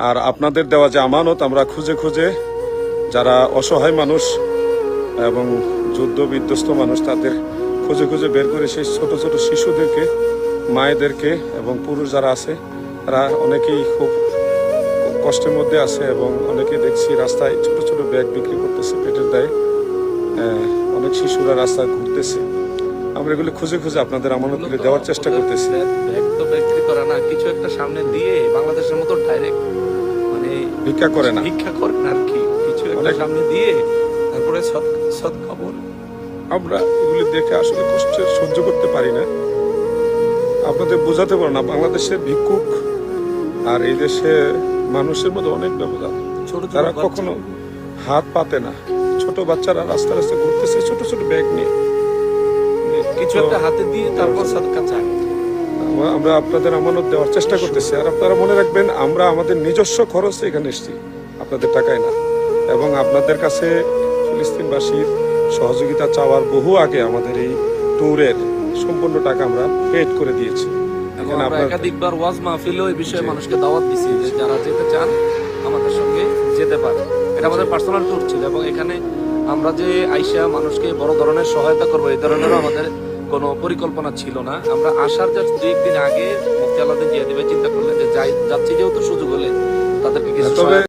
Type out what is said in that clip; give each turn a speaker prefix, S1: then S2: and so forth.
S1: আর আপনাদের দেওয়া যে আমানত আমরা খুঁজে খুঁজে যারা অসহায় মানুষ এবং যুদ্ধ বিধ্বস্ত মানুষ তাদের খুঁজে খুঁজে বের করে সেই ছোট ছোট শিশুদেরকে, মায়েদেরকে এবং পুরুষ যারা আছে তারা অনেকেই খুব কষ্টের মধ্যে আছে এবং অনেকে দেখছি রাস্তায় ছোট ছোট ব্যাগ বিক্রি করতেছে পেটের দায়ে। অনেক শিশুরা রাস্তায় ঘুরতেছে। আমরা এগুলো খুঁজে খুঁজে আপনাদের আমানত করে দেওয়ার চেষ্টা করতেছি।
S2: ব্যাগ তো বিক্রি করে না, কিছু একটা সামনে দিয়ে বাংলাদেশের মতো ডাইরেক্ট মানে
S1: ভিক্ষা করে না,
S2: ভিক্ষা করে না আর কি, কিছু একটা সামনে দিয়ে তারপরে সদকা বলে।
S1: আমরা এগুলি দেখে আসলে কষ্টে সহ্য করতে পারি না। আপনাদের বোঝাতে পারো না বাংলাদেশের ভিক্ষুক আর এই দেশে মানুষের মধ্যে অনেক ব্যবধান। তারা কখনো হাত পাতে না। ছোট বাচ্চারা রাস্তা রাস্তায় ঘুরতেছে ছোট ছোট ব্যাগ নিয়ে,
S2: কিছু একটা হাতে দিয়ে তারপর সদকা চায়।
S1: আমরা আপনাদের আমানত দেওয়ার চেষ্টা করতেছি। আর আপনারা মনে রাখবেন আমরা আমাদের নিজস্ব খরচে এখানে এসেছি, আপনাদের টাকায় না। এবং আপনাদের কাছে ফিলিস্তিনবাসীর সহযোগিতা চাওয়ার বহু আগে আমাদের এই ট্যুরের সম্পূর্ণ টাকা আমরা পেড করে দিয়েছি।
S2: এখন আমরা একাধিকবার ওয়াজ মাহফিলেও এই বিষয়ে মানুষকে দাওয়াত দিছি যে যারা যেতে চান আমাদের সঙ্গে যেতে পারে। এটা আমাদের পার্সোনাল ট্যুর ছিল এবং এখানে আমরা যে আইসা মানুষকে বড় ধরনের সহায়তা করবো এই ধরনেরও আমাদের কোনো পরিকল্পনা ছিল না। আমরা আসার জাস্ট 2 দিন আগে মুফতি আলাউদ্দিন জিয়াদি ভাই চিন্তা করলেন যে যাচ্ছি যেহেতু সুযোগ হলে তাদেরকে কিছু